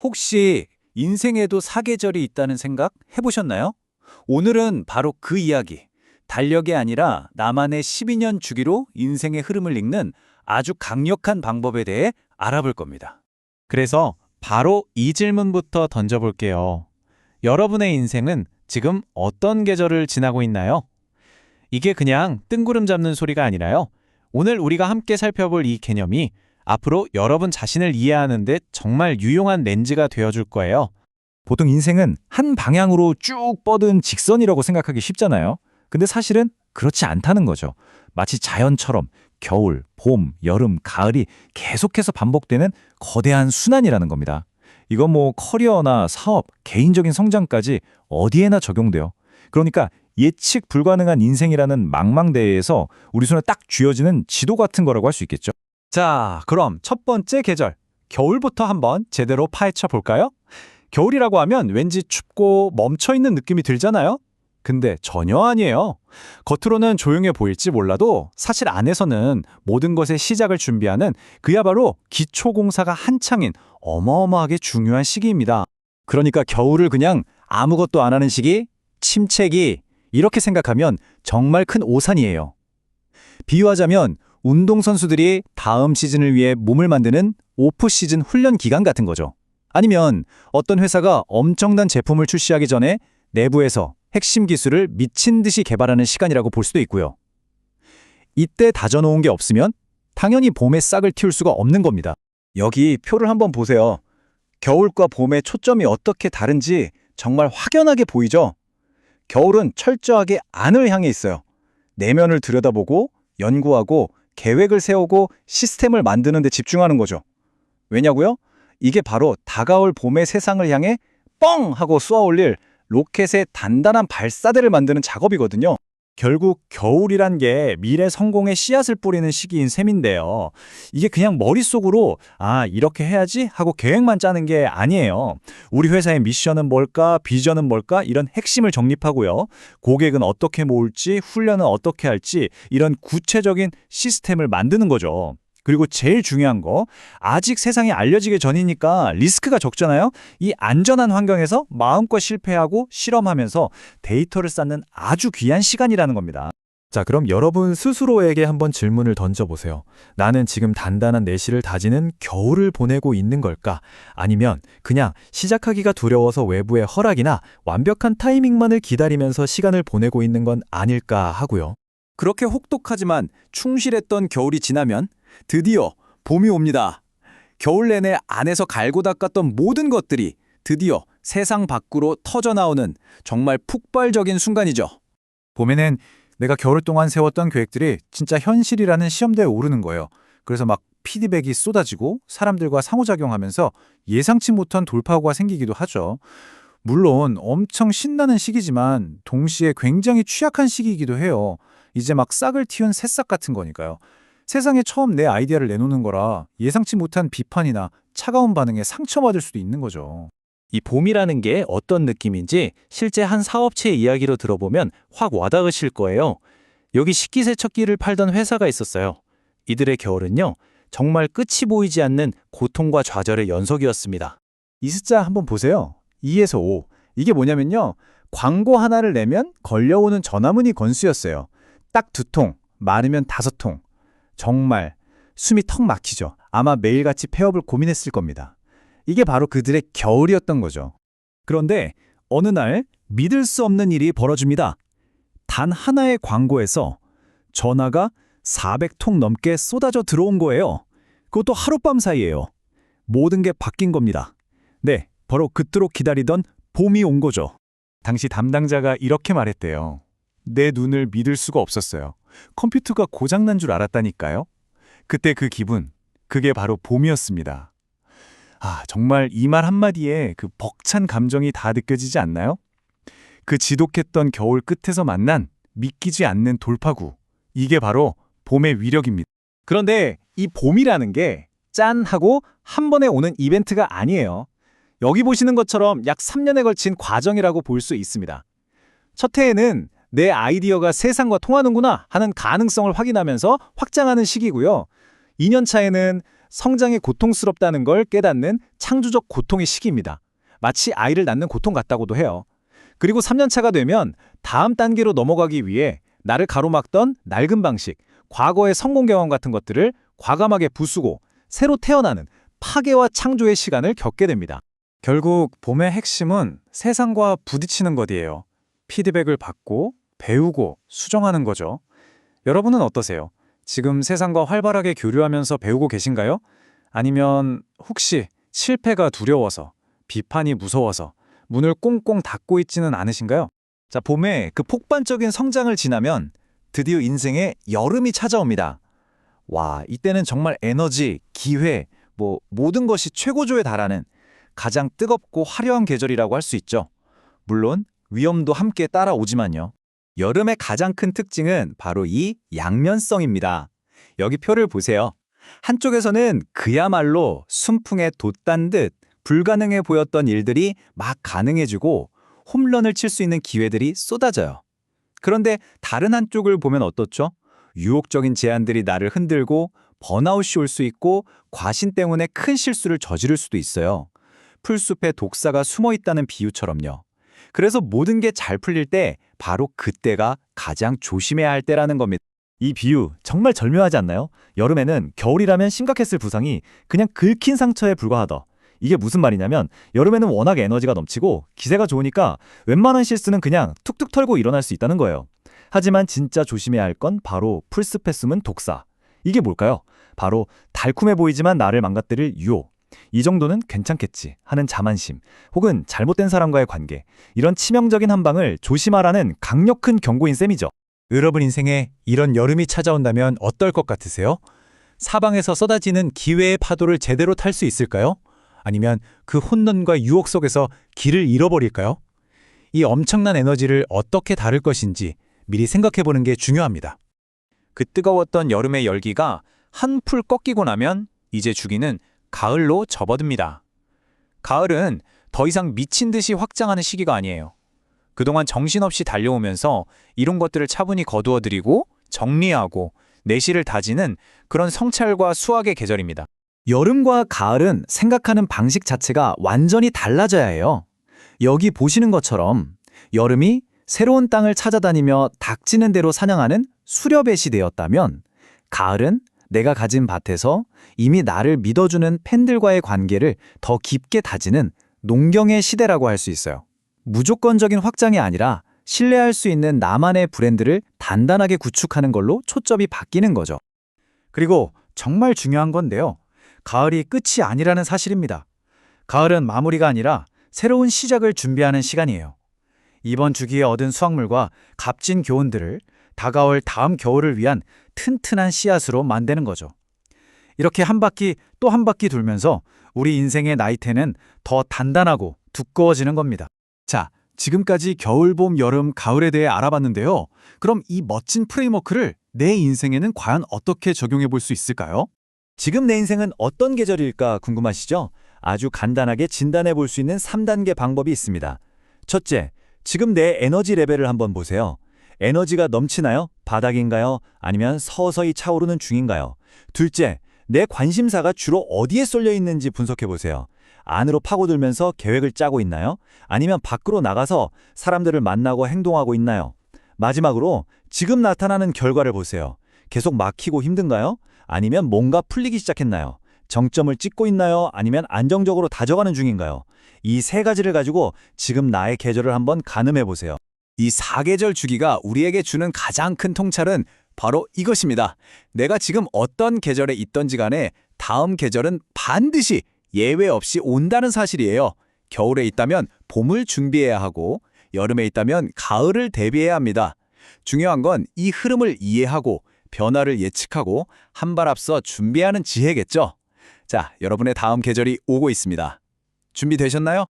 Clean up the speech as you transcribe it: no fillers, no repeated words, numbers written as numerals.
혹시 인생에도 사계절이 있다는 생각 해보셨나요? 오늘은 바로 그 이야기, 달력이 아니라 나만의 12년 주기로 인생의 흐름을 읽는 아주 강력한 방법에 대해 알아볼 겁니다. 그래서 바로 이 질문부터 던져볼게요. 여러분의 인생은 지금 어떤 계절을 지나고 있나요? 이게 그냥 뜬구름 잡는 소리가 아니라요. 오늘 우리가 함께 살펴볼 이 개념이 앞으로 여러분 자신을 이해하는 데 정말 유용한 렌즈가 되어줄 거예요. 보통 인생은 한 방향으로 쭉 뻗은 직선이라고 생각하기 쉽잖아요. 근데 사실은 그렇지 않다는 거죠. 마치 자연처럼 겨울, 봄, 여름, 가을이 계속해서 반복되는 거대한 순환이라는 겁니다. 이건 뭐 커리어나 사업, 개인적인 성장까지 어디에나 적용돼요. 그러니까 예측 불가능한 인생이라는 망망대해에서 우리 손에 딱 쥐어지는 지도 같은 거라고 할 수 있겠죠. 자, 그럼 첫 번째 계절, 겨울부터 한번 제대로 파헤쳐 볼까요? 겨울이라고 하면 왠지 춥고 멈춰있는 느낌이 들잖아요? 근데 전혀 아니에요. 겉으로는 조용해 보일지 몰라도 사실 안에서는 모든 것의 시작을 준비하는 그야말로 기초공사가 한창인 어마어마하게 중요한 시기입니다. 그러니까 겨울을 그냥 아무것도 안 하는 시기, 침체기, 이렇게 생각하면 정말 큰 오산이에요. 비유하자면 운동선수들이 다음 시즌을 위해 몸을 만드는 오프시즌 훈련 기간 같은 거죠. 아니면 어떤 회사가 엄청난 제품을 출시하기 전에 내부에서 핵심 기술을 미친 듯이 개발하는 시간이라고 볼 수도 있고요. 이때 다져놓은 게 없으면 당연히 봄에 싹을 틔울 수가 없는 겁니다. 여기 표를 한번 보세요. 겨울과 봄의 초점이 어떻게 다른지 정말 확연하게 보이죠? 겨울은 철저하게 안을 향해 있어요. 내면을 들여다보고 연구하고 계획을 세우고 시스템을 만드는 데 집중하는 거죠. 왜냐고요? 이게 바로 다가올 봄의 세상을 향해 뻥 하고 쏘아올릴 로켓의 단단한 발사대를 만드는 작업이거든요. 결국 겨울이란 게 미래 성공의 씨앗을 뿌리는 시기인 셈인데요. 이게 그냥 머릿속으로 이렇게 해야지 하고 계획만 짜는 게 아니에요. 우리 회사의 미션은 뭘까, 비전은 뭘까 이런 핵심을 정립하고요. 고객은 어떻게 모을지, 훈련은 어떻게 할지 이런 구체적인 시스템을 만드는 거죠. 그리고 제일 중요한 거, 아직 세상에 알려지기 전이니까 리스크가 적잖아요? 이 안전한 환경에서 마음껏 실패하고 실험하면서 데이터를 쌓는 아주 귀한 시간이라는 겁니다. 자, 그럼 여러분 스스로에게 한번 질문을 던져보세요. 나는 지금 단단한 내실을 다지는 겨울을 보내고 있는 걸까? 아니면 그냥 시작하기가 두려워서 외부의 허락이나 완벽한 타이밍만을 기다리면서 시간을 보내고 있는 건 아닐까 하고요. 그렇게 혹독하지만 충실했던 겨울이 지나면 드디어 봄이 옵니다. 겨울 내내 안에서 갈고 닦았던 모든 것들이 드디어 세상 밖으로 터져나오는 정말 폭발적인 순간이죠. 봄에는 내가 겨울 동안 세웠던 계획들이 진짜 현실이라는 시험대에 오르는 거예요. 그래서 막 피드백이 쏟아지고 사람들과 상호작용하면서 예상치 못한 돌파구가 생기기도 하죠. 물론 엄청 신나는 시기지만 동시에 굉장히 취약한 시기이기도 해요. 이제 막 싹을 틔운 새싹 같은 거니까요. 세상에 처음 내 아이디어를 내놓는 거라 예상치 못한 비판이나 차가운 반응에 상처받을 수도 있는 거죠. 이 봄이라는 게 어떤 느낌인지 실제 한 사업체의 이야기로 들어보면 확 와닿으실 거예요. 여기 식기세척기를 팔던 회사가 있었어요. 이들의 겨울은요, 정말 끝이 보이지 않는 고통과 좌절의 연속이었습니다. 이 숫자 한번 보세요. 2에서 5. 이게 뭐냐면요. 광고 하나를 내면 걸려오는 전화문의 건수였어요. 딱 2통, 많으면 5통. 정말 숨이 턱 막히죠. 아마 매일같이 폐업을 고민했을 겁니다. 이게 바로 그들의 겨울이었던 거죠. 그런데 어느 날 믿을 수 없는 일이 벌어집니다. 단 하나의 광고에서 전화가 400통 넘게 쏟아져 들어온 거예요. 그것도 하룻밤 사이에요. 모든 게 바뀐 겁니다. 네, 바로 그토록 기다리던 봄이 온 거죠. 당시 담당자가 이렇게 말했대요. 내 눈을 믿을 수가 없었어요. 컴퓨터가 고장난 줄 알았다니까요. 그때 그 기분, 그게 바로 봄이었습니다. 정말 이 말 한마디에 그 벅찬 감정이 다 느껴지지 않나요? 그 지독했던 겨울 끝에서 만난 믿기지 않는 돌파구. 이게 바로 봄의 위력입니다. 그런데 이 봄이라는 게 짠 하고 한 번에 오는 이벤트가 아니에요. 여기 보시는 것처럼 약 3년에 걸친 과정이라고 볼 수 있습니다. 첫 해에는 내 아이디어가 세상과 통하는구나 하는 가능성을 확인하면서 확장하는 시기고요. 2년 차에는 성장이 고통스럽다는 걸 깨닫는 창조적 고통의 시기입니다. 마치 아이를 낳는 고통 같다고도 해요. 그리고 3년차가 되면 다음 단계로 넘어가기 위해 나를 가로막던 낡은 방식, 과거의 성공 경험 같은 것들을 과감하게 부수고 새로 태어나는 파괴와 창조의 시간을 겪게 됩니다. 결국 봄의 핵심은 세상과 부딪히는 것이에요. 피드백을 받고 배우고 수정하는 거죠. 여러분은 어떠세요? 지금 세상과 활발하게 교류하면서 배우고 계신가요? 아니면 혹시 실패가 두려워서, 비판이 무서워서 문을 꽁꽁 닫고 있지는 않으신가요? 자, 봄에 그 폭발적인 성장을 지나면 드디어 인생에 여름이 찾아옵니다. 와, 이때는 정말 에너지, 기회, 모든 것이 최고조에 달하는 가장 뜨겁고 화려한 계절이라고 할 수 있죠. 물론 위험도 함께 따라오지만요. 여름의 가장 큰 특징은 바로 이 양면성입니다. 여기 표를 보세요. 한쪽에서는 그야말로 순풍에 돛단 듯 불가능해 보였던 일들이 막 가능해지고 홈런을 칠 수 있는 기회들이 쏟아져요. 그런데 다른 한쪽을 보면 어떻죠? 유혹적인 제안들이 나를 흔들고 번아웃이 올 수 있고 과신 때문에 큰 실수를 저지를 수도 있어요. 풀숲에 독사가 숨어 있다는 비유처럼요. 그래서 모든 게 잘 풀릴 때 바로 그때가 가장 조심해야 할 때라는 겁니다. 이 비유 정말 절묘하지 않나요? 여름에는 겨울이라면 심각했을 부상이 그냥 긁힌 상처에 불과하다. 이게 무슨 말이냐면 여름에는 워낙 에너지가 넘치고 기세가 좋으니까 웬만한 실수는 그냥 툭툭 털고 일어날 수 있다는 거예요. 하지만 진짜 조심해야 할 건 바로 풀숲에 숨은 독사. 이게 뭘까요? 바로 달콤해 보이지만 나를 망가뜨릴 유혹. 이 정도는 괜찮겠지 하는 자만심, 혹은 잘못된 사람과의 관계, 이런 치명적인 한 방을 조심하라는 강력한 경고인 셈이죠. 여러분 인생에 이런 여름이 찾아온다면 어떨 것 같으세요? 사방에서 쏟아지는 기회의 파도를 제대로 탈 수 있을까요? 아니면 그 혼돈과 유혹 속에서 길을 잃어버릴까요? 이 엄청난 에너지를 어떻게 다룰 것인지 미리 생각해보는 게 중요합니다. 그 뜨거웠던 여름의 열기가 한풀 꺾이고 나면 이제 주기는 가을로 접어듭니다. 가을은 더 이상 미친 듯이 확장하는 시기가 아니에요. 그동안 정신없이 달려오면서 이런 것들을 차분히 거두어들이고 정리하고 내실을 다지는 그런 성찰과 수확의 계절입니다. 여름과 가을은 생각하는 방식 자체가 완전히 달라져야 해요. 여기 보시는 것처럼 여름이 새로운 땅을 찾아다니며 닥치는 대로 사냥하는 수렵의 시대였다면, 가을은 내가 가진 밭에서 이미 나를 믿어주는 팬들과의 관계를 더 깊게 다지는 농경의 시대라고 할 수 있어요. 무조건적인 확장이 아니라 신뢰할 수 있는 나만의 브랜드를 단단하게 구축하는 걸로 초점이 바뀌는 거죠. 그리고 정말 중요한 건데요. 가을이 끝이 아니라는 사실입니다. 가을은 마무리가 아니라 새로운 시작을 준비하는 시간이에요. 이번 주기에 얻은 수확물과 값진 교훈들을 다가올 다음 겨울을 위한 튼튼한 씨앗으로 만드는 거죠. 이렇게 한 바퀴 또 한 바퀴 돌면서 우리 인생의 나이테는 더 단단하고 두꺼워지는 겁니다. 자, 지금까지 겨울, 봄, 여름, 가을에 대해 알아봤는데요. 그럼 이 멋진 프레임워크를 내 인생에는 과연 어떻게 적용해 볼 수 있을까요? 지금 내 인생은 어떤 계절일까 궁금하시죠? 아주 간단하게 진단해 볼 수 있는 3단계 방법이 있습니다. 첫째, 지금 내 에너지 레벨을 한번 보세요. 에너지가 넘치나요? 바닥인가요? 아니면 서서히 차오르는 중인가요? 둘째, 내 관심사가 주로 어디에 쏠려 있는지 분석해 보세요. 안으로 파고들면서 계획을 짜고 있나요? 아니면 밖으로 나가서 사람들을 만나고 행동하고 있나요? 마지막으로 지금 나타나는 결과를 보세요. 계속 막히고 힘든가요? 아니면 뭔가 풀리기 시작했나요? 정점을 찍고 있나요? 아니면 안정적으로 다져가는 중인가요? 이 세 가지를 가지고 지금 나의 계절을 한번 가늠해 보세요. 이 4계절 주기가 우리에게 주는 가장 큰 통찰은 바로 이것입니다. 내가 지금 어떤 계절에 있던지 간에 다음 계절은 반드시 예외 없이 온다는 사실이에요. 겨울에 있다면 봄을 준비해야 하고 여름에 있다면 가을을 대비해야 합니다. 중요한 건 이 흐름을 이해하고 변화를 예측하고 한 발 앞서 준비하는 지혜겠죠. 자, 여러분의 다음 계절이 오고 있습니다. 준비되셨나요?